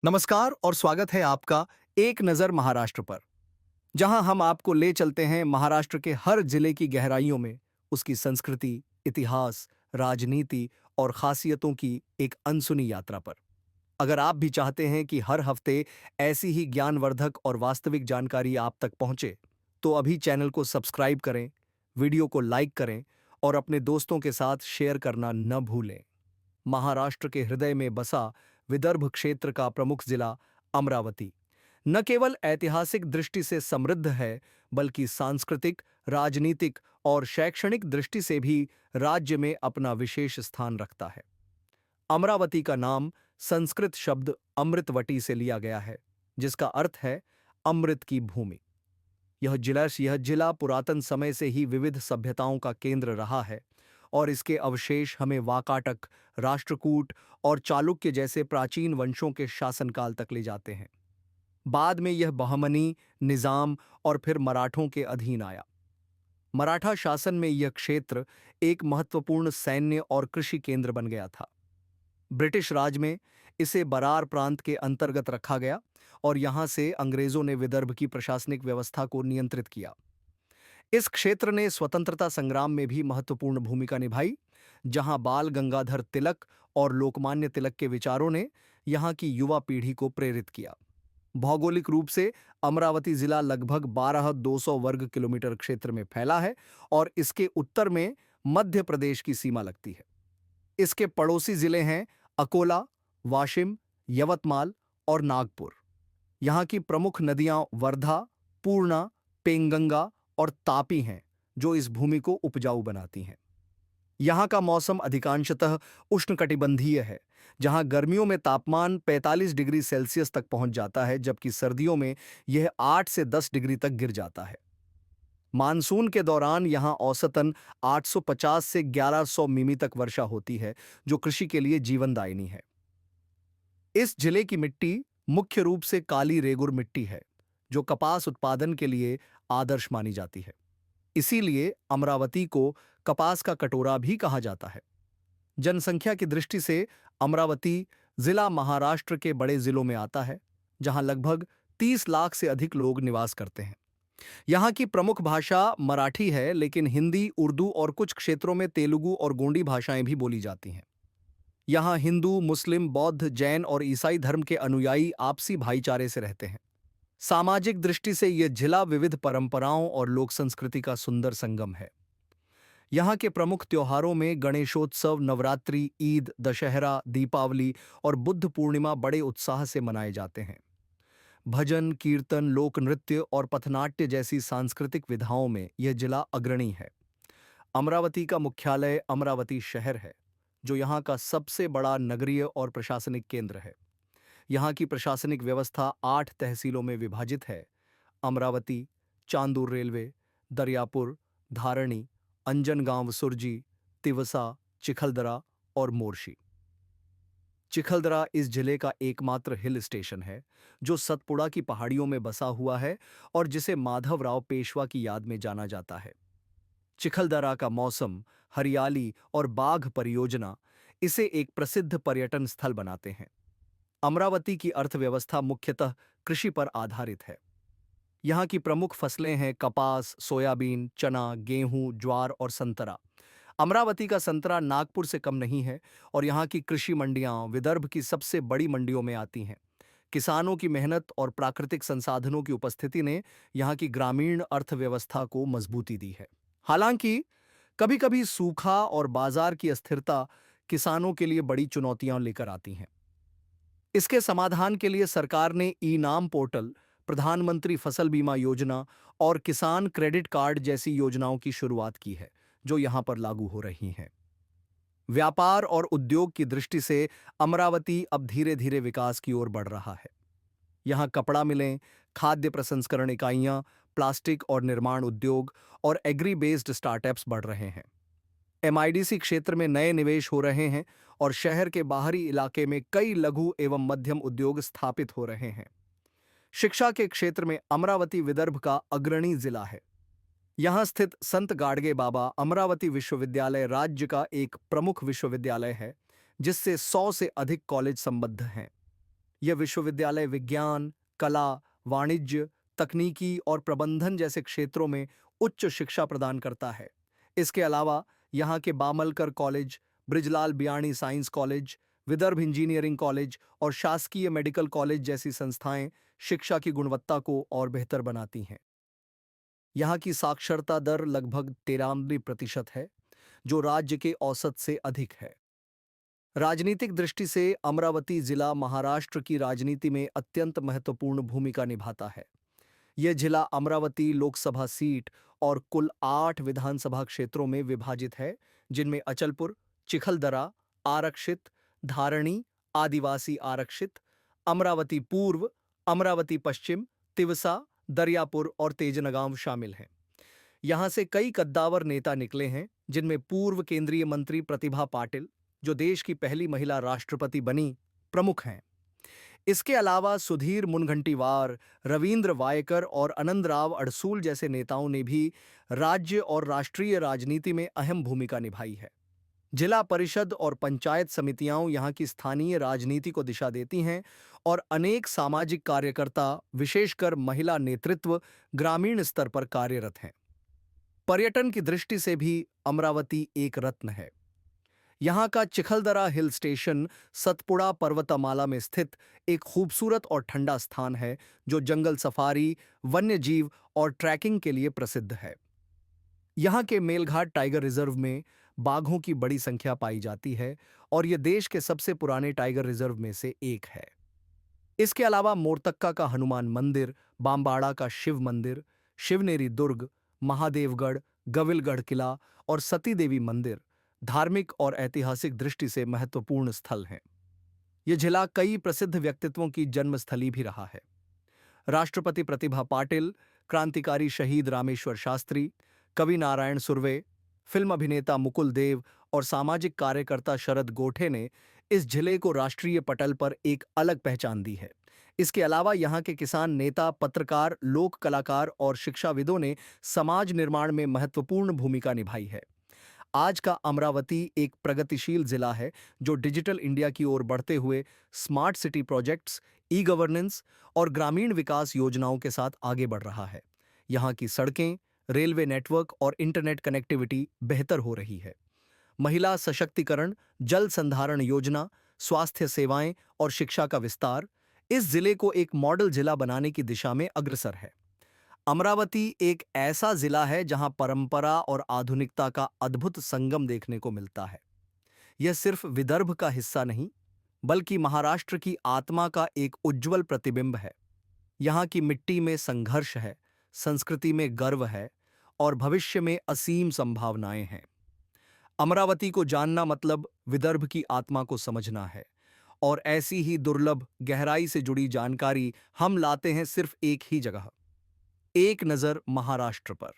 नमस्कार और स्वागत है आपका एक नज़र महाराष्ट्र पर, जहां हम आपको ले चलते हैं महाराष्ट्र के हर जिले की गहराइयों में, उसकी संस्कृति, इतिहास, राजनीति और खासियतों की एक अनसुनी यात्रा पर। अगर आप भी चाहते हैं कि हर हफ्ते ऐसी ही ज्ञानवर्धक और वास्तविक जानकारी आप तक पहुंचे, तो अभी चैनल को सब्सक्राइब करें, वीडियो को लाइक करें और अपने दोस्तों के साथ शेयर करना न भूलें। महाराष्ट्र के हृदय में बसा विदर्भ क्षेत्र का प्रमुख जिला अमरावती न केवल ऐतिहासिक दृष्टि से समृद्ध है, बल्कि सांस्कृतिक, राजनीतिक और शैक्षणिक दृष्टि से भी राज्य में अपना विशेष स्थान रखता है। अमरावती का नाम संस्कृत शब्द अमृतवटी से लिया गया है, जिसका अर्थ है अमृत की भूमि। यह जिला पुरातन समय से ही विविध सभ्यताओं का केंद्र रहा है और इसके अवशेष हमें वाकाटक, राष्ट्रकूट और चालुक्य जैसे प्राचीन वंशों के शासनकाल तक ले जाते हैं। बाद में यह बहमनी, निजाम और फिर मराठों के अधीन आया। मराठा शासन में यह क्षेत्र एक महत्वपूर्ण सैन्य और कृषि केंद्र बन गया था। ब्रिटिश राज में इसे बरार प्रांत के अंतर्गत रखा गया और यहां से अंग्रेजों ने विदर्भ की प्रशासनिक व्यवस्था को नियंत्रित किया। इस क्षेत्र ने स्वतंत्रता संग्राम में भी महत्वपूर्ण भूमिका निभाई, जहां बाल गंगाधर तिलक और लोकमान्य तिलक के विचारों ने यहां की युवा पीढ़ी को प्रेरित किया। भौगोलिक रूप से अमरावती जिला लगभग 12,200 वर्ग किलोमीटर क्षेत्र में फैला है और इसके उत्तर में मध्य प्रदेश की सीमा लगती है। इसके पड़ोसी जिले हैं अकोला, वाशिम, यवतमाल और नागपुर। यहाँ की प्रमुख नदियां वर्धा, पूर्णा, पेंगंगा और तापी हैं, जो इस भूमि को उपजाऊ बनाती हैं। यहाँ का मौसम अधिकांशतः उष्णकटिबंधीय है, जहाँ गर्मियों में तापमान 45 डिग्री सेल्सियस तक पहुंच जाता है, जबकि सर्दियों में यह 8 से 10 डिग्री तक गिर जाता है। मानसून के दौरान यहाँ औसतन 850 से 1100 मिमी तक वर्षा होती है, जो कृषि के लिए जीवनदायिनी है। इस जिले की मिट्टी मुख्य रूप से काली रेगुर मिट्टी है, जो कपास उत्पादन के लिए आदर्श मानी जाती है। इसीलिए अमरावती को कपास का कटोरा भी कहा जाता है। जनसंख्या की दृष्टि से अमरावती जिला महाराष्ट्र के बड़े जिलों में आता है, जहां लगभग 30 लाख से अधिक लोग निवास करते हैं। यहाँ की प्रमुख भाषा मराठी है, लेकिन हिंदी, उर्दू और कुछ क्षेत्रों में तेलुगु और गोंडी भाषाएं भी बोली जाती हैं। यहाँ हिंदू, मुस्लिम, बौद्ध, जैन और ईसाई धर्म के अनुयायी आपसी भाईचारे से रहते हैं। सामाजिक दृष्टि से यह जिला विविध परंपराओं और लोक संस्कृति का सुंदर संगम है। यहाँ के प्रमुख त्योहारों में गणेशोत्सव, नवरात्रि, ईद, दशहरा, दीपावली और बुद्ध पूर्णिमा बड़े उत्साह से मनाए जाते हैं। भजन, कीर्तन, लोक नृत्य और पथनाट्य जैसी सांस्कृतिक विधाओं में यह जिला अग्रणी है। अमरावती का मुख्यालय अमरावती शहर है, जो यहाँ का सबसे बड़ा नगरीय और प्रशासनिक केंद्र है। यहाँ की प्रशासनिक व्यवस्था 8 तहसीलों में विभाजित है: अमरावती, चांदूर रेलवे, दरियापुर, धारणी, अंजनगांव सुरजी, तिवसा, चिखलदरा और मोर्शी। चिखलदरा इस जिले का एकमात्र हिल स्टेशन है, जो सतपुड़ा की पहाड़ियों में बसा हुआ है और जिसे माधवराव पेशवा की याद में जाना जाता है। चिखलदरा का मौसम, हरियाली और बाघ परियोजना इसे एक प्रसिद्ध पर्यटन स्थल बनाते हैं। अमरावती की अर्थव्यवस्था मुख्यतः कृषि पर आधारित है। यहाँ की प्रमुख फसलें हैं कपास, सोयाबीन, चना, गेहूं, ज्वार और संतरा। अमरावती का संतरा नागपुर से कम नहीं है और यहाँ की कृषि मंडियां विदर्भ की सबसे बड़ी मंडियों में आती हैं। किसानों की मेहनत और प्राकृतिक संसाधनों की उपस्थिति ने यहाँ की ग्रामीण अर्थव्यवस्था को मजबूती दी है। हालांकि कभी-कभी सूखा और बाजार की अस्थिरता किसानों के लिए बड़ी चुनौतियां लेकर आती हैं। इसके समाधान के लिए सरकार ने ई-नाम पोर्टल, प्रधानमंत्री फसल बीमा योजना और किसान क्रेडिट कार्ड जैसी योजनाओं की शुरुआत की है, जो यहां पर लागू हो रही हैं। व्यापार और उद्योग की दृष्टि से अमरावती अब धीरे-धीरे विकास की ओर बढ़ रहा है। यहाँ कपड़ा मिलें, खाद्य प्रसंस्करण इकाइयां, प्लास्टिक और निर्माण उद्योग और एग्री बेस्ड स्टार्टअप्स बढ़ रहे हैं। एमआईडीसी क्षेत्र में नए निवेश हो रहे हैं और शहर के बाहरी इलाके में कई लघु एवं मध्यम उद्योग स्थापित हो रहे हैं। शिक्षा के क्षेत्र में अमरावती विदर्भ का अग्रणी जिला है। यहाँ स्थित संत गाडगे बाबा अमरावती विश्वविद्यालय राज्य का एक प्रमुख विश्वविद्यालय है, जिससे 100 से अधिक कॉलेज संबद्ध हैं। यह विश्वविद्यालय विज्ञान, कला, वाणिज्य, तकनीकी और प्रबंधन जैसे क्षेत्रों में उच्च शिक्षा प्रदान करता है। इसके अलावा यहाँ के Bamalkar college, Brijlal Biyani science college, Vidarbha engineering college और शासकीय मेडिकल कॉलेज जैसी संस्थाएं शिक्षा की गुणवत्ता को और बेहतर बनाती हैं। यहाँ की साक्षरता दर लगभग 93% है, जो राज्य के औसत से अधिक है। राजनीतिक दृष्टि से अमरावती जिला महाराष्ट्र की राजनीति में अत्यंत महत्वपूर्ण भूमिका निभाता है। यह जिला अमरावती लोकसभा सीट और कुल 8 विधानसभा क्षेत्रों में विभाजित है, जिनमें अचलपुर, चिखलदरा आरक्षित, धारणी आदिवासी आरक्षित, अमरावती पूर्व, अमरावती पश्चिम, तिवसा, दरियापुर और तेजनगांव शामिल हैं। यहां से कई कद्दावर नेता निकले हैं, जिनमें पूर्व केंद्रीय मंत्री प्रतिभा पाटिल, जो देश की पहली महिला राष्ट्रपति बनी, प्रमुख हैं। इसके अलावा सुधीर मुनगंटीवार, रवींद्र वायकर और आनंदराव अडसूल जैसे नेताओं ने भी राज्य और राष्ट्रीय राजनीति में अहम भूमिका निभाई है। जिला परिषद और पंचायत समितियां यहां की स्थानीय राजनीति को दिशा देती हैं और अनेक सामाजिक कार्यकर्ता, विशेषकर महिला नेतृत्व, ग्रामीण स्तर पर कार्यरत हैं। पर्यटन की दृष्टि से भी अमरावती एक रत्न है। यहाँ का चिखलदरा हिल स्टेशन सतपुड़ा पर्वतमाला में स्थित एक खूबसूरत और ठंडा स्थान है, जो जंगल सफारी, वन्य जीव और ट्रैकिंग के लिए प्रसिद्ध है। यहाँ के मेलघाट टाइगर रिजर्व में बाघों की बड़ी संख्या पाई जाती है और यह देश के सबसे पुराने टाइगर रिजर्व में से एक है। इसके अलावा मोरतक्का का हनुमान मंदिर, बांबाड़ा का शिव मंदिर, शिवनेरी दुर्ग, महादेवगढ़, गविलगढ़ किला और सती देवी मंदिर धार्मिक और ऐतिहासिक दृष्टि से महत्वपूर्ण स्थल हैं। यह जिला कई प्रसिद्ध व्यक्तित्वों की जन्मस्थली भी रहा है। राष्ट्रपति प्रतिभा पाटिल, क्रांतिकारी शहीद रामेश्वर शास्त्री, कवि नारायण सुर्वे, फिल्म अभिनेता मुकुल देव और सामाजिक कार्यकर्ता शरद गोठे ने इस जिले को राष्ट्रीय पटल पर एक अलग पहचान दी है। इसके अलावा यहाँ के किसान नेता, पत्रकार, लोक कलाकार और शिक्षाविदों ने समाज निर्माण में महत्वपूर्ण भूमिका निभाई है। आज का अमरावती एक प्रगतिशील जिला है, जो डिजिटल इंडिया की ओर बढ़ते हुए smart city projects, e governance और ग्रामीण विकास योजनाओं के साथ आगे बढ़ रहा है। यहाँ की सड़कें, रेलवे नेटवर्क और इंटरनेट कनेक्टिविटी बेहतर हो रही है। महिला सशक्तिकरण, जल संधारण योजना, स्वास्थ्य सेवाएं और शिक्षा का विस्तार इस जिले को एक मॉडल जिला बनाने की दिशा में अग्रसर है। अमरावती एक ऐसा जिला है जहां परंपरा और आधुनिकता का अद्भुत संगम देखने को मिलता है। यह सिर्फ विदर्भ का हिस्सा नहीं, बल्कि महाराष्ट्र की आत्मा का एक उज्जवल प्रतिबिंब है। यहाँ की मिट्टी में संघर्ष है, संस्कृति में गर्व है और भविष्य में असीम संभावनाएं हैं। अमरावती को जानना मतलब विदर्भ की आत्मा को समझना है, और ऐसी ही दुर्लभ, गहराई से जुड़ी जानकारी हम लाते हैं सिर्फ एक ही जगह, एक नजर महाराष्ट्र पर।